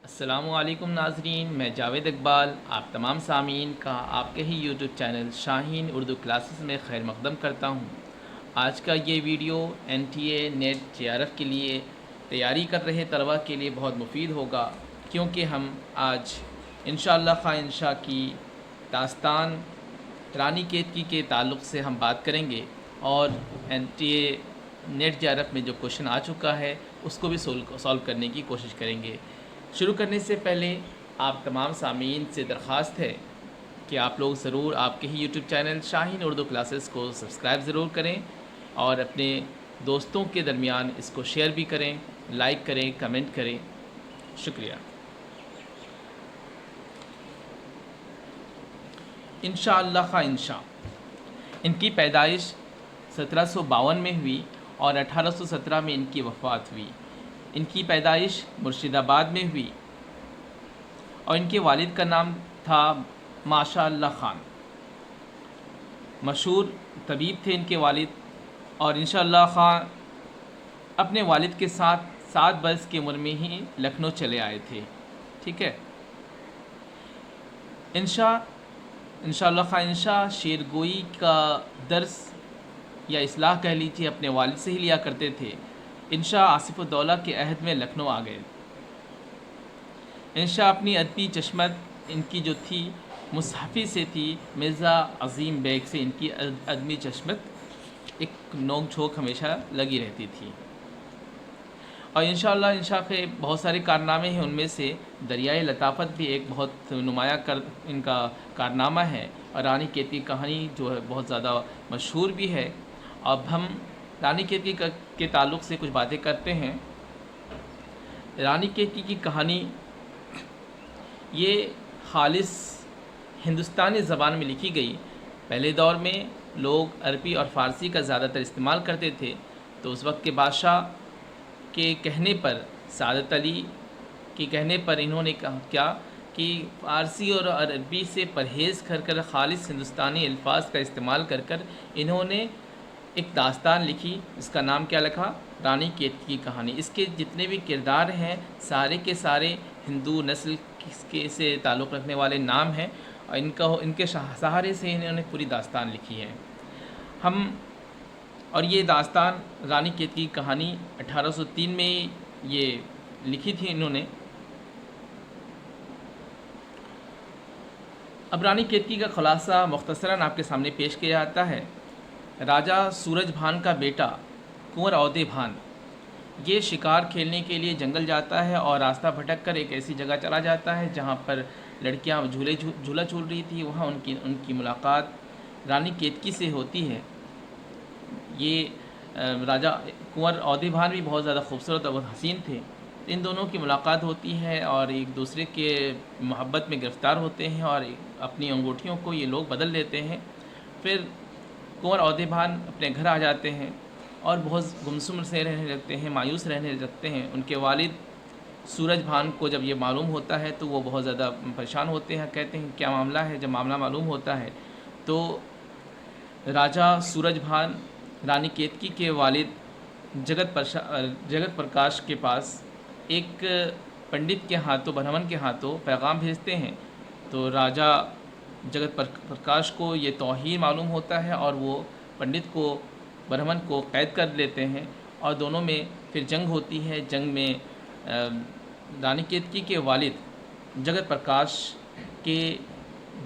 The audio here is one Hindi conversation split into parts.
अस्सलामुअलैकुम नाजरीन, मैं जावेद इकबाल आप तमाम सामीन का आपके ही YouTube channel Shaheen Urdu classes में खैर मकदम करता हूँ। आज का ये वीडियो NTA नेट JRF के लिए तैयारी कर रहे तलबा के लिए बहुत मुफीद होगा, क्योंकि हम आज इंशाअल्लाह खाइंशा की दास्तान रानी केतकी के ताल्लुक़ से हम बात करेंगे और NTA नेट JRF में जो क्वेश्चन आ चुका है उसको भी सॉल्व करने की कोशिश करेंगे। शुरू करने से पहले आप तमाम सामीन से दरख्वास्त है कि आप लोग ज़रूर आपके ही YouTube channel Shaheen Urdu classes को सब्सक्राइब ज़रूर करें और अपने दोस्तों के दरमियान इसको शेयर भी करें, लाइक करें, कमेंट करें। शुक्रिया। इंशाअल्लाह खाइंशा इनकी पैदाइश 1752 में हुई और 1817 में इनकी वफ़ात हुई। इनकी पैदाइश मुर्शिदाबाद में हुई और इनके वालिद का नाम था माशा अल्लाह ख़ान। मशहूर तबीब थे इनके वालिद और इंशाअल्लाह ख़ान अपने वालिद के साथ 7 बरस की उम्र में ही लखनऊ चले आए थे। ठीक है। इंशाअल्लाह ख़ान शेरगोई का दर्स या इस्लाह कह लीजिए अपने वालिद से ही लिया करते थे। आसिफ़ुद्दौला के अहद में लखनऊ आ गए। अपनी अदबी चश्मत इनकी जो थी मुसहफ़ी से थी। मिर्ज़ा अज़ीम बेग से इनकी अदबी चश्मत एक नोक झोंक हमेशा लगी रहती थी। और इंशा के बहुत सारे कारनामे हैं, उनमें से दरियाए लताफ़त भी एक बहुत नुमाया इनका कारनामा है और रानी केतकी कहानी जो है बहुत ज़्यादा मशहूर भी है। अब हम रानी केतकी के ताल्लुक़ से कुछ बातें करते हैं। रानी केतकी की कहानी ये खालिस हिंदुस्तानी ज़बान में लिखी गई। पहले दौर में लोग अरबी और फ़ारसी का ज़्यादातर इस्तेमाल करते थे, तो उस वक्त के बादशाह के कहने पर, सादत अली के कहने पर इन्होंने कहा क्या कि फ़ारसी और अरबी से परहेज़ कर खालिस हिंदुस्तानी अल्फाज का इस्तेमाल कर इन्होंने एक दास्तान लिखी। इसका नाम क्या रखा? रानी केतकी की कहानी। इसके जितने भी किरदार हैं सारे के सारे हिंदू नस्ल के से ताल्लुक़ रखने वाले नाम हैं और इनके सहारे से इन्होंने पूरी दास्तान लिखी है। और ये दास्तान रानी केतकी की कहानी 1803 में ये लिखी थी इन्होंने। अब रानी केतकी का खुलासा मुख्तसरन आपके सामने पेश किया जाता है। राजा सूरज भान का बेटा कुंवर औदे भान ये शिकार खेलने के लिए जंगल जाता है और रास्ता भटक कर एक ऐसी जगह चला जाता है जहाँ पर लड़कियाँ झूला झूल रही थी। वहाँ उनकी मुलाकात रानी केतकी से होती है। ये राजा कुंवर औदे भान भी बहुत ज़्यादा खूबसूरत और बहुत हसीन थे। इन दोनों की मुलाकात होती है और एक दूसरे के मोहब्बत में गिरफ़्तार होते हैं और अपनी अंगूठियों को ये लोग बदल लेते हैं। फिर कुंवर औदे भान अपने घर आ जाते हैं और बहुत गुमसुम से रहने लगते हैं, मायूस रहने लगते हैं। उनके वालिद सूरज भान को जब ये मालूम होता है तो वो बहुत ज़्यादा परेशान होते हैं। कहते हैं क्या मामला है। जब मामला मालूम होता है तो राजा सूरज भान रानी केतकी के वालिद जगत प्रकाश के पास एक पंडित के हाथों, ब्राह्मण के हाथों पैगाम भेजते हैं। तो राजा जगत प्रकाश को ये तौहीन मालूम होता है और वो पंडित को, ब्राह्मण को कैद कर लेते हैं और दोनों में फिर जंग होती है। जंग में रानी केतकी के वालिद जगत प्रकाश के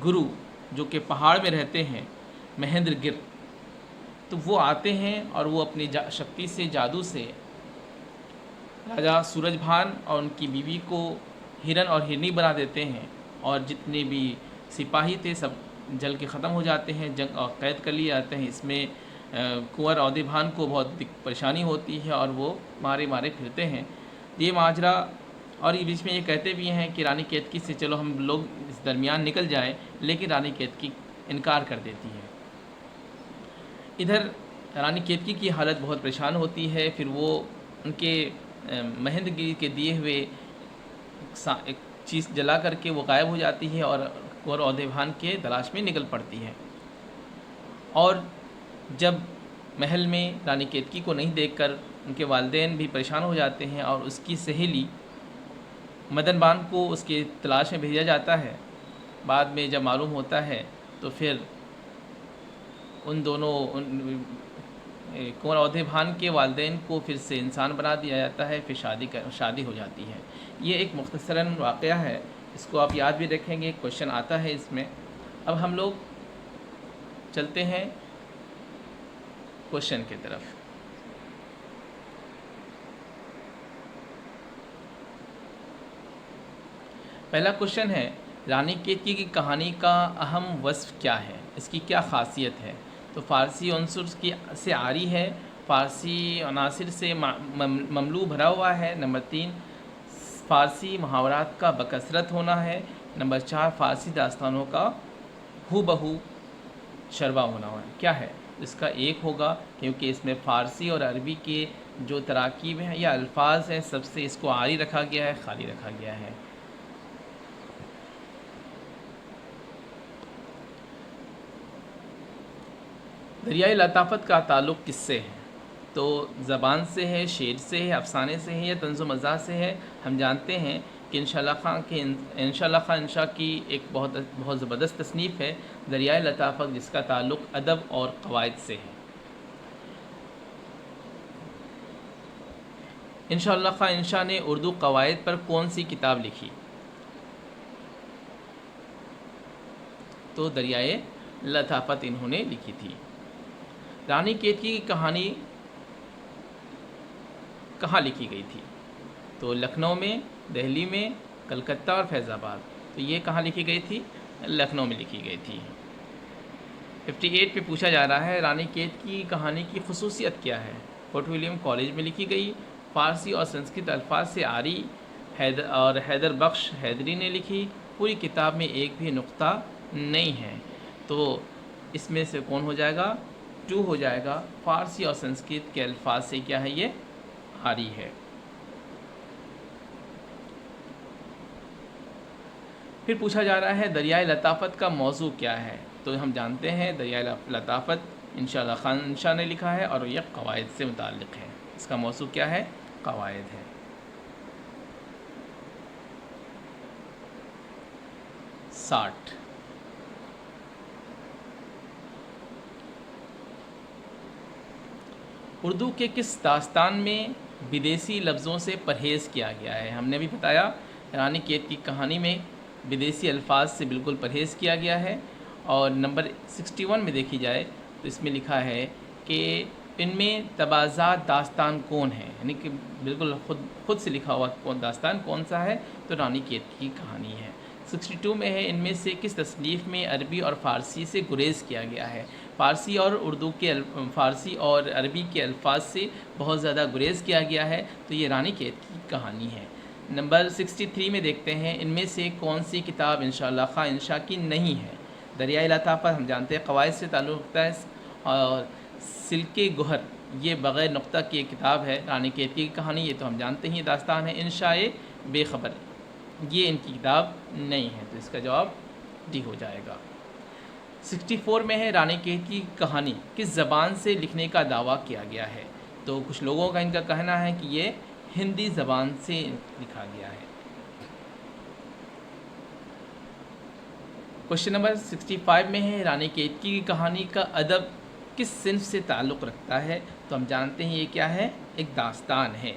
गुरु जो कि पहाड़ में रहते हैं, महेंद्र गिर, तो वो आते हैं और वो अपनी शक्ति से, जादू से राजा सूरज भान और उनकी बीवी को हिरन और हिरनी बना देते हैं और जितने भी सिपाही थे सब जल के ख़त्म हो जाते हैं, जंग और कैद कर लिए जाते हैं। इसमें कुंवर औदे भान को बहुत परेशानी होती है और वो मारे फिरते हैं। ये माजरा और ये बीच में ये कहते भी हैं कि रानी केतकी से चलो हम लोग इस दरमियान निकल जाएं, लेकिन रानी केतकी इनकार कर देती है। इधर रानी केतकी की हालत बहुत परेशान होती है। फिर वो उनके महेंद्र गिरी के दिए हुए एक चीज़ जला करके वो गायब हो जाती है और कुंवर औदे भान के तलाश में निकल पड़ती है। और जब महल में रानी केतकी को नहीं देखकर उनके वालिदैन भी परेशान हो जाते हैं और उसकी सहेली मदन बान को उसकी तलाश में भेजा जाता है। बाद में जब मालूम होता है तो फिर उन दोनों कुंवर अवधे भान के वालिदैन को फिर से इंसान बना दिया जाता है, फिर शादी हो जाती है। ये एक मुख्तसरन वाक़या है, इसको आप याद भी रखेंगे, क्वेश्चन आता है इसमें। अब हम लोग चलते हैं क्वेश्चन की तरफ। पहला क्वेश्चन है, रानी केतकी की कहानी का अहम वस्फ़ क्या है, इसकी क्या ख़ासियत है? तो फ़ारसी अंसुर की से आरी है, फ़ारसी अनासिर से ममलू भरा हुआ है। नंबर 3, फ़ारसी मुहावरात का बकसरत होना है। नंबर 4, फ़ारसी दास्तानों का हूबहू शरबा होना है। क्या है इसका? एक होगा, क्योंकि इसमें फ़ारसी और अरबी के जो तराकीब हैं या अल्फाज हैं सबसे इसको आरी रखा गया है, खाली रखा गया है। दरियाई लताफ़त का ताल्लुक़ किससे है? तो ज़बान से है, शेर से है, अफ़साने से है या तंज़ो मज़ाह से है? हम जानते हैं कि इंशाअल्लाह खां इंशा की एक बहुत ज़बरदस्त तसनीफ़ है दरियाई लताफ़त, जिसका ताल्लुक़ अदब और क़वायद से है। इंशाअल्लाह खां इंशा ने उर्दू क़वायद पर कौन सी किताब लिखी? तो दरियाए लताफ़त इन्होंने लिखी थी। रानी केतकी की कहानी कहाँ लिखी गई थी? तो लखनऊ में, दिल्ली में, कलकत्ता और फैज़ाबाद। तो ये कहाँ लिखी गई थी? लखनऊ में लिखी गई थी। 58 पे पूछा जा रहा है, रानी केतकी की कहानी की ख़ुसूसियत क्या है? फोर्ट विलियम कॉलेज में लिखी गई, फ़ारसी और संस्कृत अल्फाज से आरी हैदर बख्श हैदरी ने लिखी, पूरी किताब में एक भी नुक्ता नहीं है। तो इसमें से कौन हो जाएगा? 2 हो जाएगा। फ़ारसी और संस्कृत के अल्फाज से क्या है? ये आरी है। फिर पूछा जा रहा है, दरियाए लताफ़त का मौजू क्या है? तो हम जानते हैं दरियाए लताफ़त इंशाअल्लाह खान इंशा ने लिखा है और यह क़वायद से मुताल्लिक़ है। इसका मौजू क्या है? क़वायद है। 60 उर्दू के किस दास्तान में विदेशी लफ्ज़ों से परहेज़ किया गया है? हमने भी बताया रानी केतकी की कहानी में विदेशी अल्फाज से बिल्कुल परहेज़ किया गया है। और नंबर 61 में देखी जाए तो इसमें लिखा है कि इनमें तबाज़ात दास्तान कौन है, यानी कि बिल्कुल खुद से लिखा हुआ कौन दास्तान कौन सा है? तो रानी केतकी की कहानी है। 62 में है, इनमें से किस तसनीफ़ में अरबी और फ़ारसी से गुरेज़ किया गया है? फ़ारसी और अरबी के अल्फाज से बहुत ज़्यादा गुरेज़ किया गया है, तो ये रानी केतकी की कहानी है। नंबर 63 में देखते हैं, इनमें से कौन सी किताब इंशाअल्लाह खां इंशा की नहीं है? दरियाई लताफ़त हम जानते हैं क़वायद से ताल्लुक़ रखता है, और सिल्के गुहर ये बग़ैर नुक्ता की एक किताब है। रानी केतकी की कहानी ये तो हम जानते ही दास्तान है। इंशाए बेखबर ये इनकी किताब नहीं है, तो इसका जवाब डी हो जाएगा। 64 में है, रानी केतकी की कहानी किस ज़बान से लिखने का दावा किया गया है? तो कुछ लोगों का इनका कहना है कि ये हिंदी ज़बान से लिखा गया है। क्वेश्चन नंबर 65 में है, रानी केतकी की कहानी का अदब किस सिन्फ से ताल्लुक़ रखता है? तो हम जानते हैं ये क्या है? एक दास्तान है।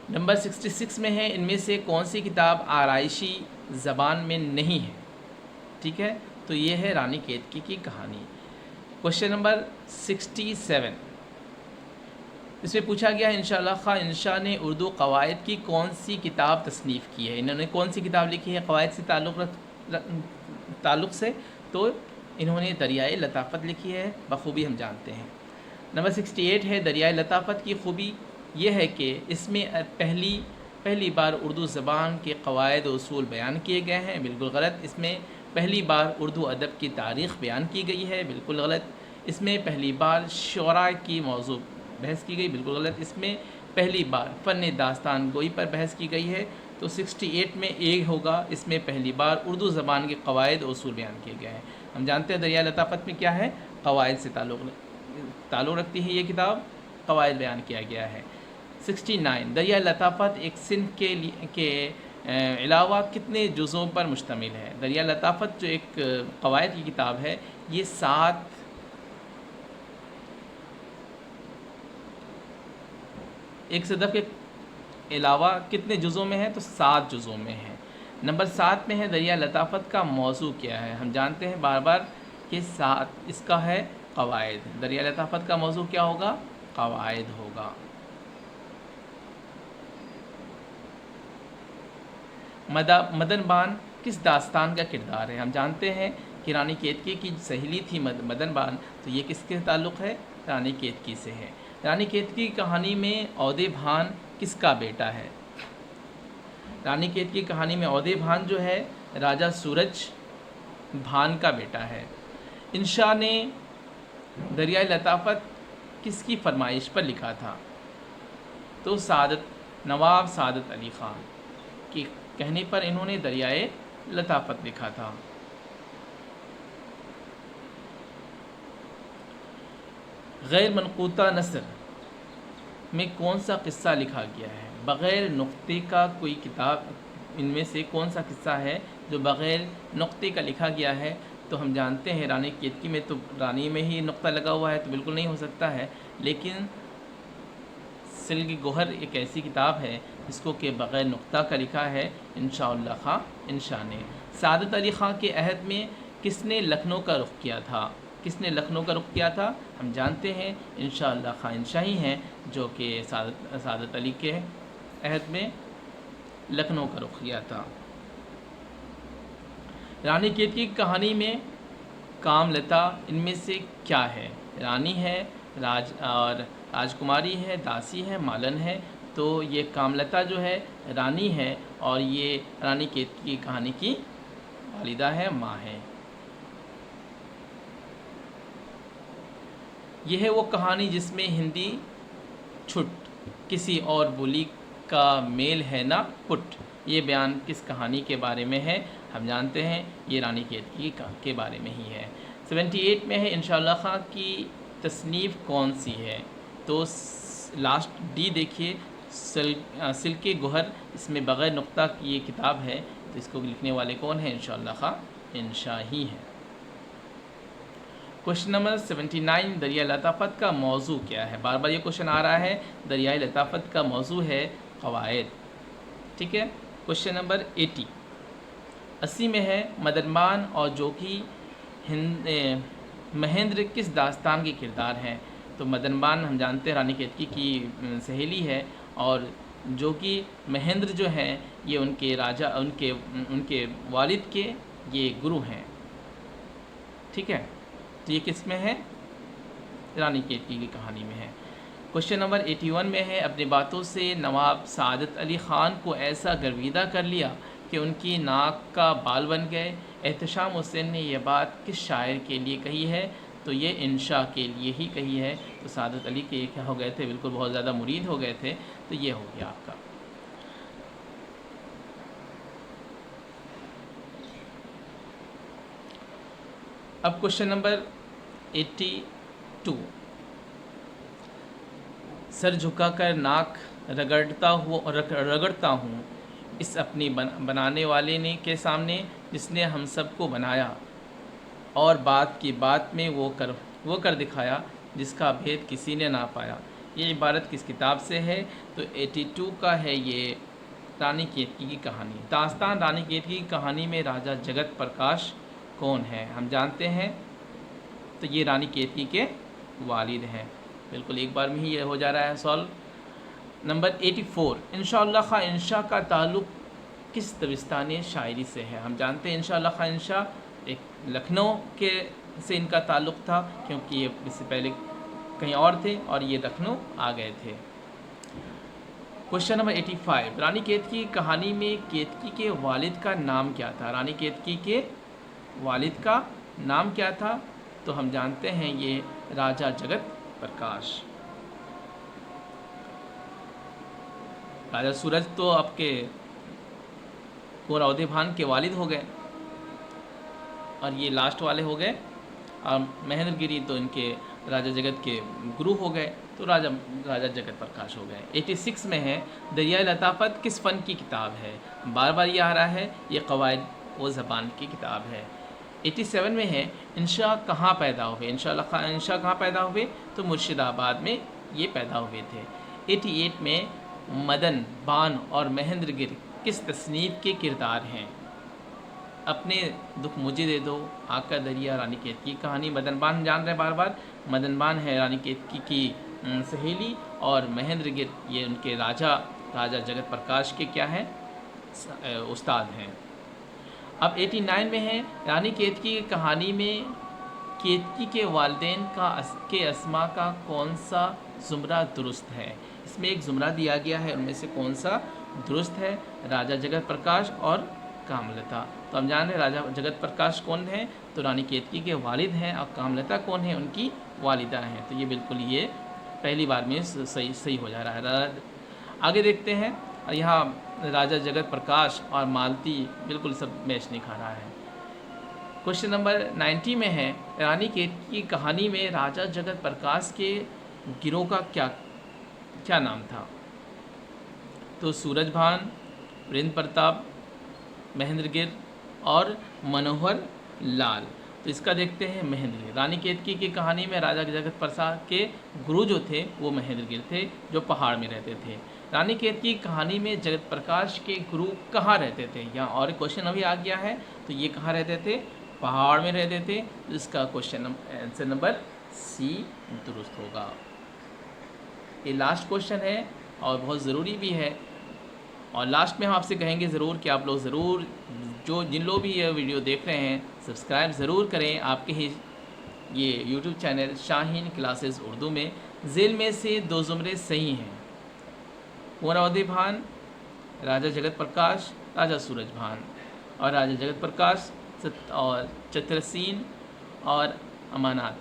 नंबर 66 में है, इनमें से कौन सी किताब आराइशी ज़बान में नहीं है? ठीक है, तो ये है रानी केतकी की कहानी। क्वेश्चन नंबर 67, इसमें पूछा गया है इंशाअल्लाह खां इंशा ने उर्दू क़वायद की कौन सी किताब तसनीफ़ की है? इन्होंने कौन सी किताब लिखी है क़वायद से ताल्लुक़ से? तो इन्होंने दरियाए लताफ़त लिखी है, बख़ूबी हम जानते हैं। नंबर 68 है, दरियाए लताफ़त की खूबी यह है कि इसमें पहली बार उर्दू ज़बान के क़वायद और उसूल बयान किए गए हैं। बिल्कुल गलत। इसमें पहली बार उर्दू अदब की तारीख़ बयान की गई है। बिल्कुल गलत। इसमें पहली बार शुरा की मौजू बहस की गई। बिल्कुल गलत। इसमें पहली बार फ़न दास्तान गोई पर बहस की गई है। तो 68 में ए होगा। इसमें पहली बार उर्दू ज़बान के क़वायद और उसूल बयान किए गए हैं। हम जानते हैं दरियाए लताफ़त में क्या है? क़वायद से ताल्लुक़ रखती है ये किताब, क़वायद बयान किया गया है। 69 दरिया लताफ़त एक सिंध के अलावा कितने जुज़ों पर मुश्तमिल है? दरिया लताफ़त जो एक क़वायद की किताब है, ये 7 एक सदफ़ के अलावा कितने जुज़ों में है? तो 7 जुज़ों में है। नंबर 7 में है दरिया लताफ़त का मौज़ू क्या है? हम जानते हैं बार बार कि 7 इसका है क़वायद। दरिया लताफ़त का मौज़ू क्या होगा? क़वायद होगा। मदनबान किस दास्तान का किरदार है? हम जानते हैं कि रानी केतकी की सहेली थी मदनबान, तो ये किसके ताल्लुक़ है? रानी केतकी से है। रानी केतकी की कहानी में औदे भान किसका बेटा है? रानी केतकी की कहानी में औदे भान जो है राजा सूरज भान का बेटा है। इंशा ने दरियाए लताफ़त किसकी फरमाइश पर लिखा था? तो नवाब सादत अली ख़ान की कहने पर इन्होंने दरियाए लताफ़त लिखा था। गैर मनक़ूता नसर में कौन सा किस्सा लिखा गया है? बग़ैर नुक्ते का कोई किताब, इनमें से कौन सा किस्सा है जो बग़ैर नुक्ते का लिखा गया है? तो हम जानते हैं रानी केतकी में तो रानी में ही नुक्ता लगा हुआ है, तो बिल्कुल नहीं हो सकता है। लेकिन सिल्क गोहर एक ऐसी किताब है जिसको कि बग़ैर नुक्ता का लिखा है इंशाअल्लाह खां इंशा ने। सादत अली ख़ान के अहद में किसने लखनऊ का रुख किया था? किसने लखनऊ का रुख किया था? हम जानते हैं इंशाअल्लाह खां इंशा ही हैं जो कि सादत अली के अहद में लखनऊ का रुख किया था। रानी केतकी की कहानी में कामलता इनमें से क्या है? रानी है, राजकुमारी है, दासी है, मालन है। तो ये कामलता जो है रानी है और ये रानी केतकी की कहानी की वालिदा है, माँ है। यह है वो कहानी जिसमें हिंदी छुट किसी और बोली का मेल है ना पुट। ये बयान किस कहानी के बारे में है? हम जानते हैं ये रानी केतकी के बारे में ही है। 78 में है इंशाअल्लाह खां की तसनीफ़ कौन सी है? तो लास्ट डी देखिए, सिल्के गोहर, इसमें बग़ैर नुक्ता की ये किताब है, तो इसको लिखने वाले कौन है? इंशाअल्लाह खां इंशा ही है। क्वेश्चन नंबर 79 दरिया लताफ़त का मौजू क्या है? बार बार ये क्वेश्चन आ रहा है। दरियाए लताफ़त का मौजू है क़वायद। ठीक है। क्वेश्चन नंबर 80 में है मदनबान और जोगी महेंद्र किस दास्तान के किरदार हैं? तो मदनबान हम जानते हैं रानी केतकी की सहेली है और जोगी महेंद्र जो हैं ये उनके राजा उनके वालिद के ये गुरु हैं। ठीक है। तो ये किस में है? रानी केतकी की कहानी में है। क्वेश्चन नंबर 81 में है अपनी बातों से नवाब सादत अली ख़ान को ऐसा गर्विदा कर लिया कि उनकी नाक का बाल बन गए। एहतशाम हुसैन ने यह बात किस शायर के लिए कही है? तो ये इंशा के लिए ही कही है। तो सादत अली के क्या हो गए थे? बिल्कुल बहुत ज़्यादा मुरीद हो गए थे। तो ये हो गया आपका। अब क्वेश्चन नंबर 82 सर झुकाकर नाक रगड़ता हूँ इस अपनी बनाने वाले ने के सामने जिसने हम सबको बनाया और बात की बात में वो कर दिखाया जिसका भेद किसी ने ना पाया। ये इबारत किस किताब से है? तो 82 का है ये रानी केतकी की कहानी। दास्तान रानी केतकी की कहानी में राजा जगत प्रकाश कौन है? हम जानते हैं तो ये रानी केतकी के वालिद हैं। बिल्कुल एक बार में ही ये हो जा रहा है सॉल्व। नंबर 84 इंशाअल्लाह खां इंशा का ताल्लुक़ किस दबिस्तानी शायरी से है? हम जानते हैं इंशाअल्लाह खां इंशा एक लखनऊ के से इनका ताल्लुक़ था, क्योंकि ये इससे पहले कहीं और थे और ये लखनऊ आ गए थे। क्वेश्चन नंबर 85 रानी केतकी की कहानी में केतकी के वालिद का नाम क्या था? रानी केतकी के वालिद का नाम क्या था? तो हम जानते हैं ये राजा जगत प्रकाश। राजा सूरज तो आपके कुंवर औदे भान के वालिद हो गए और ये लास्ट वाले हो गए, और महेंद्र गिरी तो इनके राजा जगत के गुरु हो गए, तो राजा राजा जगत प्रकाश हो गए। 86 में है दरियाए लताफ़त किस फ़न की किताब है? बार बार ये आ रहा है, ये क़वाइद व ज़बान की किताब है। 87 में है इंशा कहाँ पैदा हुए? इंशा कहाँ पैदा हुए? तो मुर्शिदाबाद में ये पैदा हुए थे। 88 में मदन बान और महेंद्रगिर किस तसनीफ़ के किरदार हैं? अपने दुख मुझे दे दो, आग का दरिया, रानी केतकी की कहानी। मदन बान जान रहे हैं बार बार, मदन बान है रानी केतकी की सहेली, और महेंद्रगिर ये उनके राजा जगत प्रकाश के क्या हैं? उस्ताद हैं। अब 89 में है रानी केतकी की कहानी में केतकी के वालिदैन के अस्मा का कौन सा ज़ुमरा दुरुस्त है? इसमें एक ज़ुमरा दिया गया है, उनमें से कौन सा दुरुस्त है? राजा जगत प्रकाश और कामलता। तो हम जान रहे राजा जगत प्रकाश कौन है? तो रानी केतकी के वालिद हैं, और कामलता कौन है? उनकी वालिदा हैं। तो ये बिल्कुल ये पहली बार में सही हो जा रहा है। आगे देखते हैं, और यहाँ राजा जगत प्रकाश और मालती बिल्कुल सब मैच नहीं खा रहा है। क्वेश्चन नंबर 90 में है रानी केतकी की कहानी में राजा जगत प्रकाश के गिरोह का क्या नाम था? तो सूरजभान, वीरेंद्र प्रताप, महेंद्रगिर और मनोहर लाल। तो इसका देखते हैं महेंद्रगिर। रानी केतकी की कहानी में राजा जगत प्रकाश के गुरु जो थे वो महेंद्रगिर थे, जो पहाड़ में रहते थे। रानी केतकी की कहानी में जगत प्रकाश के गुरु कहाँ रहते थे? यहाँ और एक क्वेश्चन अभी आ गया है, तो ये कहाँ रहते थे? पहाड़ में रहते थे। तो इसका क्वेश्चन आंसर नंबर सी दुरुस्त होगा। ये लास्ट क्वेश्चन है और बहुत ज़रूरी भी है, और लास्ट में हम आपसे कहेंगे ज़रूर कि आप लोग ज़रूर जिन लोग भी ये वीडियो देख रहे हैं सब्सक्राइब ज़रूर करें। आपके ही ये YouTube channel Shaheen classes Urdu में ज़ेल में से 2 ज़ुमरे सही हैं। कुंवर अवधि भान, राजा जगत प्रकाश, राजा सूरज भान। और राजा जगत प्रकाश और चतरसीन और अमानात।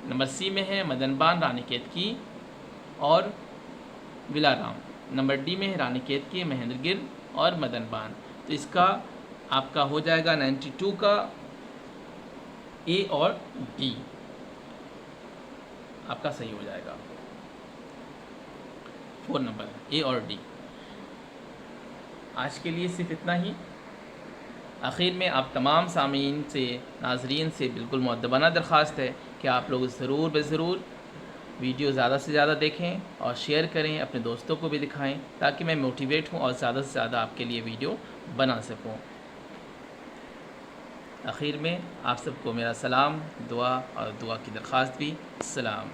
नंबर सी में है मदन बान, रानी केतकी और विलाराम। नंबर डी में है रानी केतकी, महेंद्रगिर और मदन बान। तो इसका आपका हो जाएगा 92 का ए और डी आपका सही हो जाएगा। 4 नंबर ए और डी। आज के लिए सिर्फ इतना ही। आखिर में आप तमाम सामीन से, नाजरीन से बिल्कुल मुअद्दबाना दरख्वास्त है कि आप लोग ज़रूर वीडियो ज़्यादा से ज़्यादा देखें और शेयर करें, अपने दोस्तों को भी दिखाएं, ताकि मैं मोटिवेट हूँ और ज़्यादा से ज़्यादा आपके लिए वीडियो बना सकूँ। आखिर में आप सबको मेरा सलाम, दुआ और दुआ की दरख्वास्त भी। सलाम।